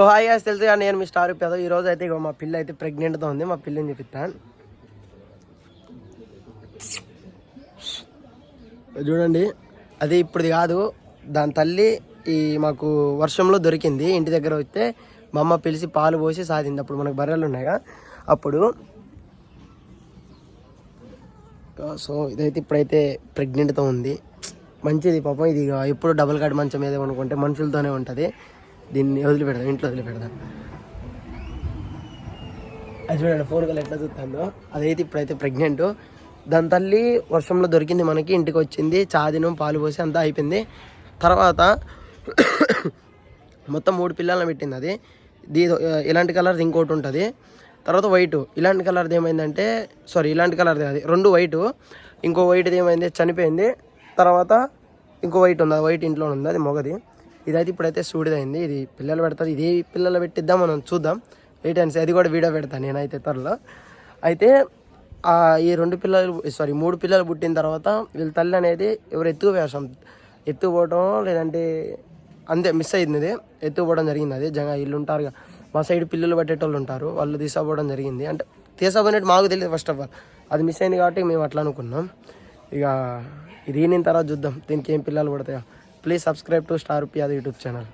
Hi guys, తెలుసుగా నేను మీ star పేద. ఈ రోజు అయితే మా పిల్ల అయితే ప్రెగ్నెంట్తో ఉంది. మా పిల్లని చూపిస్తాను చూడండి. అది ఇప్పుడుది కాదు, దాని తల్లి ఈ మాకు వర్షంలో దొరికింది. ఇంటి దగ్గర వస్తే మా అమ్మ పిలిచి పాలు పోసి సాధింది. అప్పుడు మనకు బర్రెలు ఉన్నాయిగా అప్పుడు. సో ఇదైతే ఇప్పుడైతే ప్రెగ్నెంట్తో ఉంది. మంచిది పాపం. ఇది ఎప్పుడు డబుల్ కార్డ్ మంచం మీద అనుకుంటే మనుషులతోనే ఉంటుంది. దీన్ని వదిలిపెడదాం, ఇంట్లో వదిలిపెడదాం. అది చూడండి ఫోన్ కాల్ ఎట్లా చూస్తుందో. అదైతే ఇప్పుడైతే ప్రెగ్నెంట్. దాని తల్లి వర్షంలో దొరికింది మనకి. ఇంటికి వచ్చింది, చాదినం పాలు పోసి అంతా అయిపోయింది. తర్వాత మొత్తం 3 పిల్లలను పెట్టింది. అది ఇలాంటి కలర్ది ఇంకోటి ఉంటుంది. తర్వాత వైట్. ఇలాంటి కలర్ది ఏమైందంటే ఇలాంటి కలర్ది అది 2 వైటు. ఇంకో వైట్ది ఏమైంది, చనిపోయింది. తర్వాత ఇంకో వైట్ ఉంది, అది వైట్ ఇంట్లో ఉంది, అది మొగది. ఇదైతే ఇప్పుడైతే సూడిదైంది. ఇది పిల్లలు పెడతారు. ఇది పిల్లలు పెట్టిద్దాం, మనం చూద్దాం. వెయిట్ అండ్ అది కూడా వీడియో పెడతాను నేనైతే త్వరలో. అయితే ఈ 3 పిల్లలు పుట్టిన తర్వాత వీళ్ళ తల్లి అనేది ఎవరు ఎత్తుకుపోవటం లేదంటే అంతే మిస్ అయింది. ఎత్తుకుపోవడం జరిగింది. అది వీళ్ళు ఉంటారు, మా సైడ్ పిల్లలు పట్టేటోళ్ళు ఉంటారు, వాళ్ళు తీసుకుపోవడం జరిగింది. అంటే తీసుకుపోయినట్టు మాకు తెలియదు ఫస్ట్ ఆఫ్ ఆల్. అది మిస్ అయింది కాబట్టి మేము అట్లా అనుకున్నాం. ఇక ఇది నేను తర్వాత చూద్దాం దీనికి ఏం పిల్లలు పడతాయో. ప్లీజ్ సబ్స్క్రైబ్ టు స్టార్ పియాద యూట్యూబ్ ఛానల్.